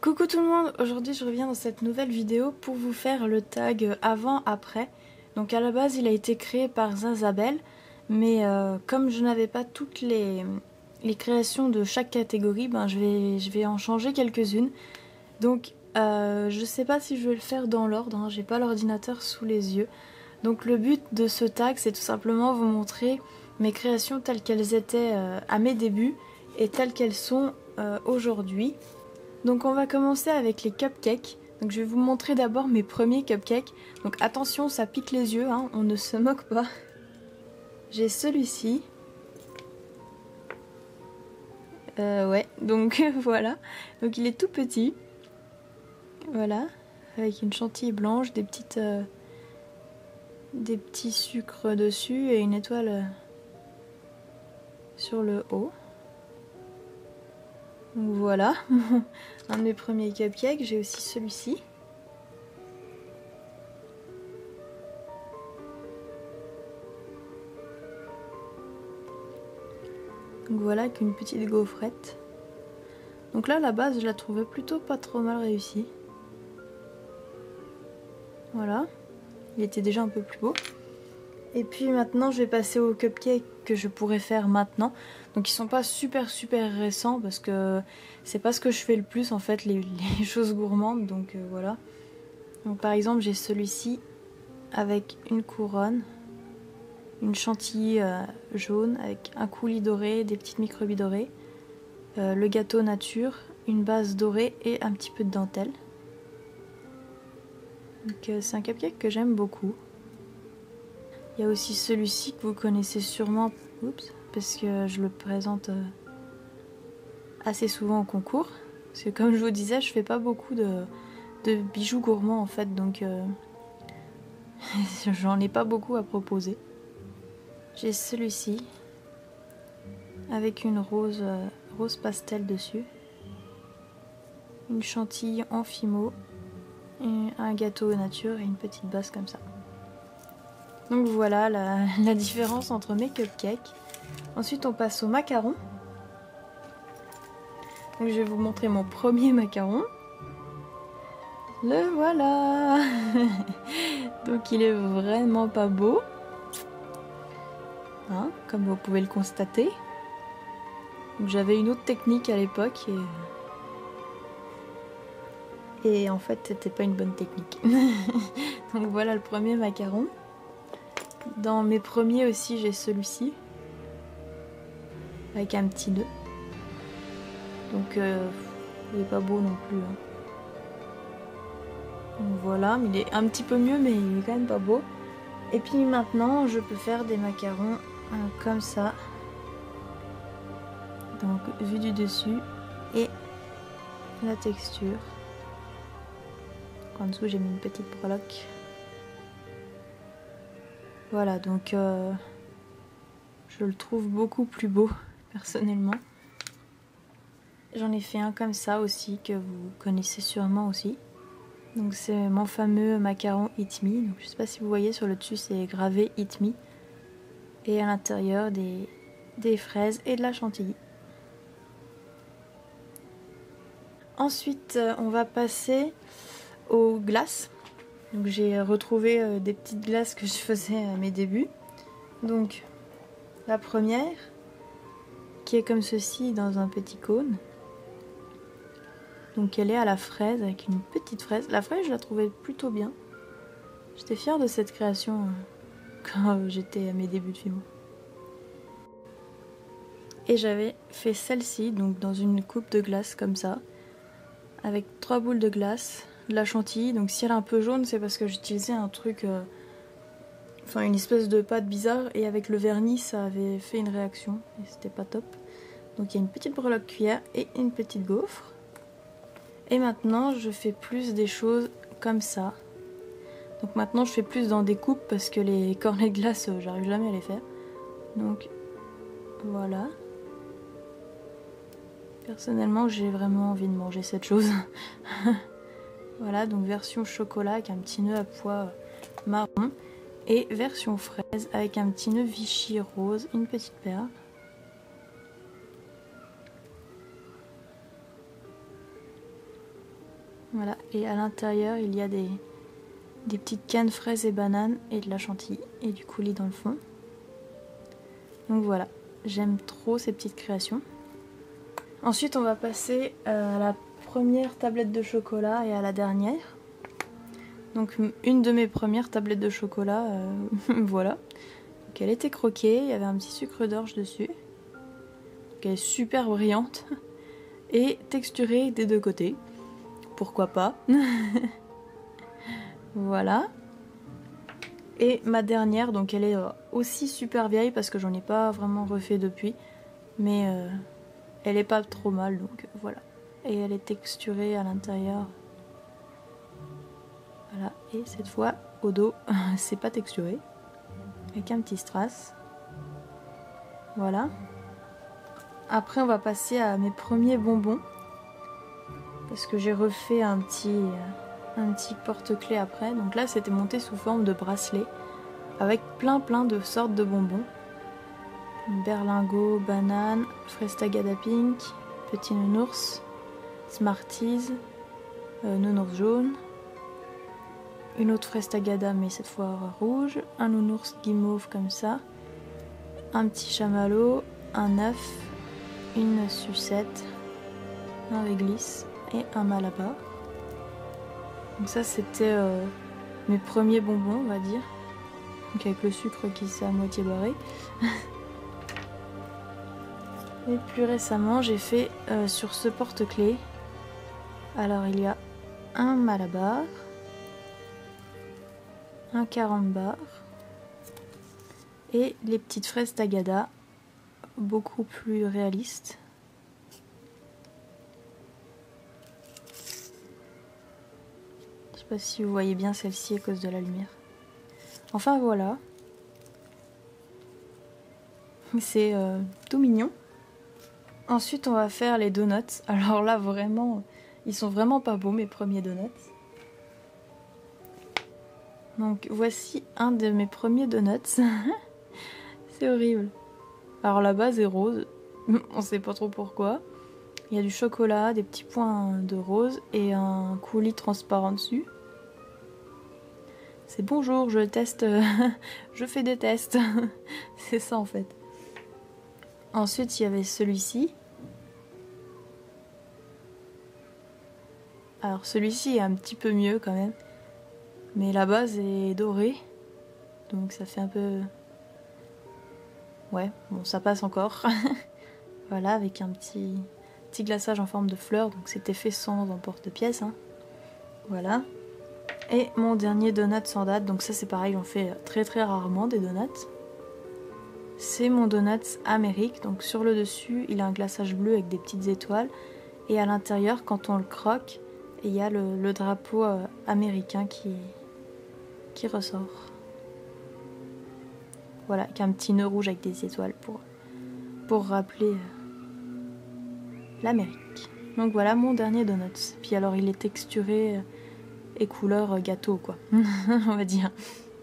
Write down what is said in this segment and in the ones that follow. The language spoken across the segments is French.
Coucou tout le monde, aujourd'hui je reviens dans cette nouvelle vidéo pour vous faire le tag avant-après. Donc à la base il a été créé par Zazabel, mais comme je n'avais pas toutes les créations de chaque catégorie, je vais en changer quelques-unes. Donc je sais pas si je vais le faire dans l'ordre, hein, j'ai pas l'ordinateur sous les yeux. Donc le but de ce tag c'est tout simplement vous montrer mes créations telles qu'elles étaient à mes débuts et telles qu'elles sont aujourd'hui. Donc on va commencer avec les cupcakes. Donc je vais vous montrer d'abord mes premiers cupcakes. Donc attention, ça pique les yeux, hein, on ne se moque pas. J'ai celui-ci. Ouais, donc voilà. Donc il est tout petit. Voilà, avec une chantilly blanche, des petits sucres dessus et une étoile sur le haut. Donc voilà, un de mes premiers cupcakes. J'ai aussi celui-ci. Donc voilà, avec une petite gaufrette. Donc là, la base, je la trouvais plutôt pas trop mal réussie. Voilà, il était déjà un peu plus beau. Et puis maintenant, je vais passer aux cupcakes que je pourrais faire maintenant. Donc ils sont pas super récents parce que c'est pas ce que je fais le plus en fait, les choses gourmandes. Donc voilà. Donc par exemple, j'ai celui-ci avec une couronne, une chantilly jaune avec un coulis doré, des petites microbilles dorées, le gâteau nature, une base dorée et un petit peu de dentelle. Donc c'est un cupcake que j'aime beaucoup. Il y a aussi celui-ci que vous connaissez sûrement, parce que je le présente assez souvent au concours. Parce que comme je vous disais, je fais pas beaucoup de bijoux gourmands en fait, donc j'en ai pas beaucoup à proposer. J'ai celui-ci avec une rose pastel dessus, une chantilly en fimo, un gâteau nature et une petite base comme ça. Donc voilà la différence entre mes cupcakes. Ensuite on passe au macaron. Donc je vais vous montrer mon premier macaron. Le voilà. Donc il est vraiment pas beau, hein, comme vous pouvez le constater. J'avais une autre technique à l'époque et en fait c'était pas une bonne technique. Donc voilà le premier macaron. Dans mes premiers aussi j'ai celui-ci avec un petit nœud. Donc il est pas beau non plus, hein. Donc voilà, mais il est un petit peu mieux, mais il est quand même pas beau. Et puis maintenant je peux faire des macarons comme ça. Donc vu du dessus et la texture. En dessous j'ai mis une petite breloque. Voilà, donc je le trouve beaucoup plus beau personnellement. J'en ai fait un comme ça aussi que vous connaissez sûrement aussi. Donc c'est mon fameux macaron Eat Me. Donc je sais pas si vous voyez, sur le dessus c'est gravé Eat Me. Et à l'intérieur des fraises et de la chantilly. Ensuite on va passer aux glaces. Donc j'ai retrouvé des petites glaces que je faisais à mes débuts. Donc la première qui est comme ceci dans un petit cône. Donc elle est à la fraise avec une petite fraise. La fraise je la trouvais plutôt bien. J'étais fière de cette création quand j'étais à mes débuts de fimo. Et j'avais fait celle-ci donc dans une coupe de glace comme ça. Avec 3 boules de glace, de la chantilly. Donc si elle est un peu jaune c'est parce que j'utilisais un truc... Enfin une espèce de pâte bizarre et avec le vernis ça avait fait une réaction et c'était pas top. Donc il y a une petite breloque cuillère et une petite gaufre. Et maintenant je fais plus des choses comme ça. Donc maintenant je fais plus dans des coupes parce que les cornets de glace j'arrive jamais à les faire. Donc voilà. Personnellement j'ai vraiment envie de manger cette chose. Voilà, donc version chocolat avec un petit nœud à pois marron. Et version fraise avec un petit nœud Vichy rose, une petite perle. Voilà, et à l'intérieur il y a des petites cannes fraises et bananes et de la chantilly et du coulis dans le fond. Donc voilà, j'aime trop ces petites créations. Ensuite on va passer à la première tablette de chocolat et à la dernière. Donc une de mes premières tablettes de chocolat, voilà. Donc elle était croquée, il y avait un petit sucre d'orge dessus. Donc elle est super brillante et texturée des deux côtés. Pourquoi pas. Voilà. Et ma dernière, donc elle est aussi super vieille parce que j'en ai pas vraiment refait depuis. Mais elle est pas trop mal, donc voilà. Et elle est texturée à l'intérieur. Voilà, et cette fois au dos, c'est pas texturé. Avec un petit strass. Voilà. Après on va passer à mes premiers bonbons. Parce que j'ai refait un petit porte-clés après. Donc là c'était monté sous forme de bracelet. Avec plein de sortes de bonbons. Berlingot, banane, fraise tagada pink, petit nounours, Smarties, nounours jaune, une autre fraise tagada mais cette fois rouge, un nounours guimauve comme ça, un petit chamallow, un œuf, une sucette, un réglisse et un malabar. Donc ça c'était mes premiers bonbons on va dire. Donc avec le sucre qui s'est à moitié barré. Et plus récemment j'ai fait sur ce porte-clés. Alors il y a un malabar, un carambar et les petites fraises tagada, beaucoup plus réalistes. Je sais pas si vous voyez bien celle-ci à cause de la lumière. Enfin voilà. C'est tout mignon. Ensuite on va faire les donuts. Alors là vraiment, ils sont vraiment pas beaux mes premiers donuts. Donc voici un de mes premiers donuts. C'est horrible. Alors la base est rose. On sait pas trop pourquoi. Il y a du chocolat, des petits points de rose et un coulis transparent dessus. C'est bonjour, je teste, je fais des tests. C'est ça en fait. Ensuite il y avait celui-ci. Alors celui-ci est un petit peu mieux quand même. Mais la base est dorée. Donc ça fait un peu... Ouais, bon ça passe encore. Voilà, avec un petit glaçage en forme de fleur. Donc c'était fait sans emporte-pièce. Hein. Voilà. Et mon dernier donut sans date. Donc ça c'est pareil, j'en fais très rarement des donuts. C'est mon donut Amérique. Donc sur le dessus, il a un glaçage bleu avec des petites étoiles. Et à l'intérieur, quand on le croque, il y a le drapeau américain qui ressort. Voilà, avec un petit nœud rouge avec des étoiles pour rappeler l'Amérique. Donc voilà mon dernier donut. Puis alors il est texturé et couleur gâteau quoi, on va dire.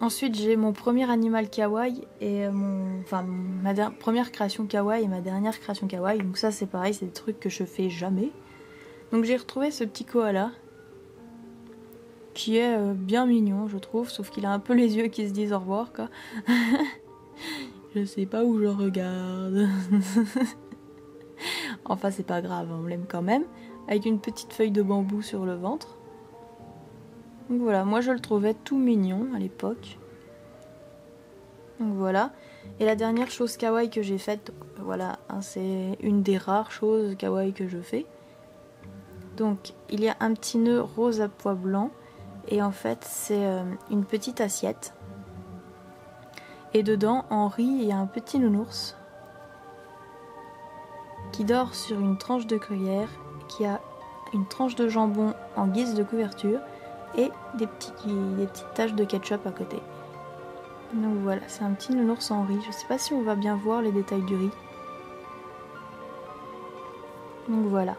Ensuite j'ai mon premier animal kawaii et ma première création kawaii et ma dernière création kawaii. Donc ça c'est pareil, c'est des trucs que je fais jamais. Donc j'ai retrouvé ce petit koala qui est bien mignon je trouve, sauf qu'il a un peu les yeux qui se disent au revoir quoi. Je sais pas où je regarde. Enfin c'est pas grave, on l'aime quand même. Avec une petite feuille de bambou sur le ventre. Donc voilà, moi je le trouvais tout mignon à l'époque. Donc voilà. Et la dernière chose kawaii que j'ai faite, voilà, hein, c'est une des rares choses kawaii que je fais. Donc il y a un petit nœud rose à pois blanc. Et en fait c'est une petite assiette. Et dedans, en riz, il y a un petit nounours qui dort sur une tranche de gruyère, qui a une tranche de jambon en guise de couverture et des petites taches de ketchup à côté. Donc voilà, c'est un petit nounours en riz. Je sais pas si on va bien voir les détails du riz. Donc voilà,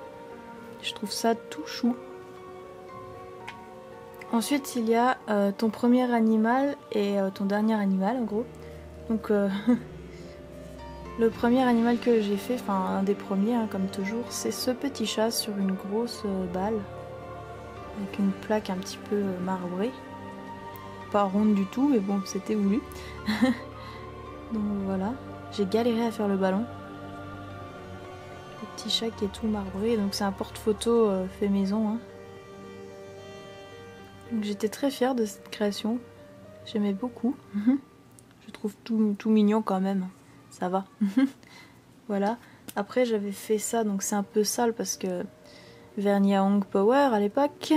je trouve ça tout chou. Ensuite, il y a ton premier animal et ton dernier animal en gros. Donc le premier animal que j'ai fait, enfin un des premiers hein, comme toujours, c'est ce petit chat sur une grosse balle. avec une plaque un petit peu marbrée. Pas ronde du tout, mais bon, c'était voulu. Donc voilà, j'ai galéré à faire le ballon. Le petit chat qui est tout marbré, donc c'est un porte-photo fait maison. Hein. Donc j'étais très fière de cette création, j'aimais beaucoup. Je trouve tout mignon quand même, ça va. Voilà, après j'avais fait ça, donc c'est un peu sale parce que vernis à ongles power à l'époque.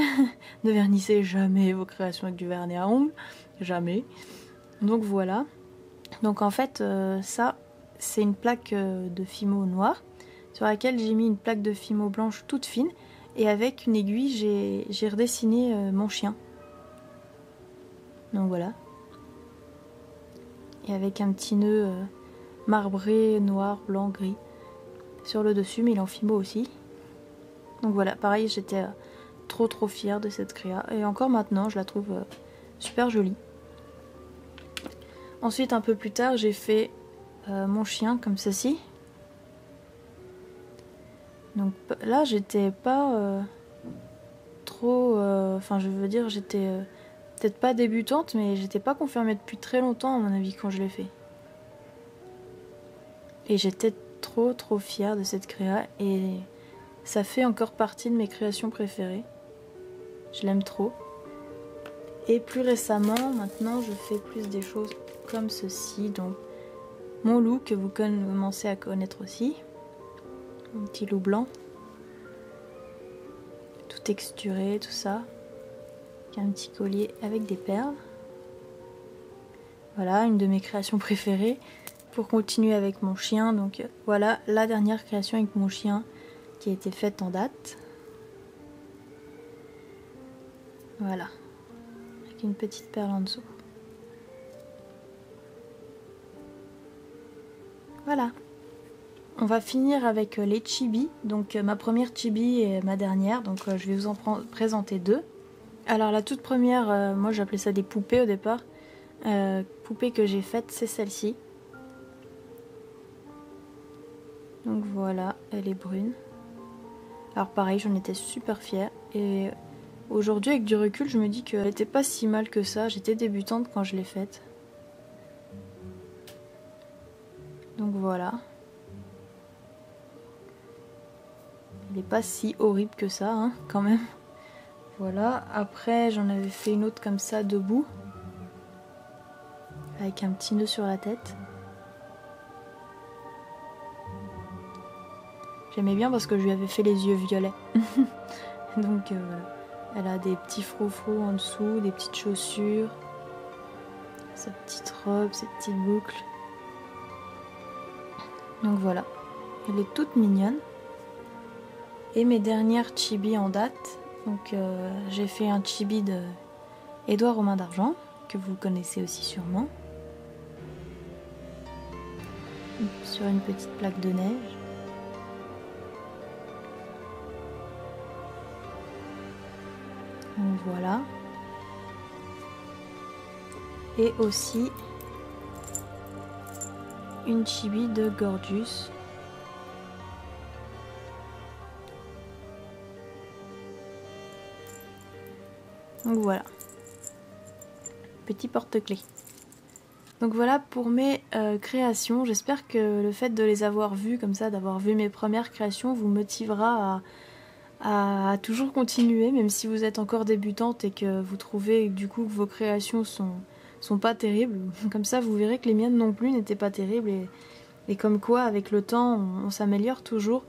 Ne vernissez jamais vos créations avec du vernis à ongles, jamais. Donc voilà. Donc en fait ça c'est une plaque de Fimo noir sur laquelle j'ai mis une plaque de Fimo blanche toute fine et avec une aiguille j'ai redessiné mon chien. Donc voilà. Et avec un petit nœud marbré noir, blanc, gris sur le dessus, mais il est en Fimo aussi. Donc voilà, pareil, j'étais trop fière de cette créa et encore maintenant je la trouve super jolie. Ensuite un peu plus tard j'ai fait mon chien comme ceci. Donc là j'étais pas trop, enfin je veux dire j'étais peut-être pas débutante mais j'étais pas confirmée depuis très longtemps à mon avis quand je l'ai fait. Et j'étais trop fière de cette créa et ça fait encore partie de mes créations préférées. Je l'aime trop. Et plus récemment, maintenant, je fais plus des choses comme ceci. Donc, mon loup que vous commencez à connaître aussi. Un petit loup blanc. Tout texturé, tout ça. Avec un petit collier avec des perles. Voilà, une de mes créations préférées. Pour continuer avec mon chien, donc voilà la dernière création avec mon chien qui a été faite en date. Voilà, avec une petite perle en dessous. Voilà. On va finir avec les chibis, donc ma première chibi et ma dernière, donc je vais vous en présenter deux. Alors la toute première, moi j'appelais ça des poupées au départ. Poupée que j'ai faite, c'est celle-ci. Donc voilà, elle est brune. Alors pareil, j'en étais super fière. Et aujourd'hui, avec du recul, je me dis qu'elle n'était pas si mal que ça. J'étais débutante quand je l'ai faite. Donc voilà. Elle n'est pas si horrible que ça, hein, quand même. Voilà, après j'en avais fait une autre comme ça, debout. Avec un petit nœud sur la tête. J'aimais bien parce que je lui avais fait les yeux violets. Donc elle a des petits froufrous en dessous, des petites chaussures, sa petite robe, ses petites boucles. Donc voilà, elle est toute mignonne. Et mes dernières chibis en date, donc j'ai fait un chibi de Édouard aux mains d'argent, que vous connaissez aussi sûrement. Sur une petite plaque de neige. Donc voilà. Et aussi une chibi de Gorgeous. Donc voilà. Petit porte-clés. Donc voilà pour mes créations. J'espère que le fait de les avoir vues comme ça, d'avoir vu mes premières créations, vous motivera à toujours continuer, même si vous êtes encore débutante et que vous trouvez du coup que vos créations sont pas terribles. Comme ça, vous verrez que les miennes non plus n'étaient pas terribles et comme quoi, avec le temps, on s'améliore toujours.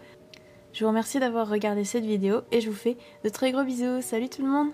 Je vous remercie d'avoir regardé cette vidéo et je vous fais de très gros bisous. Salut tout le monde!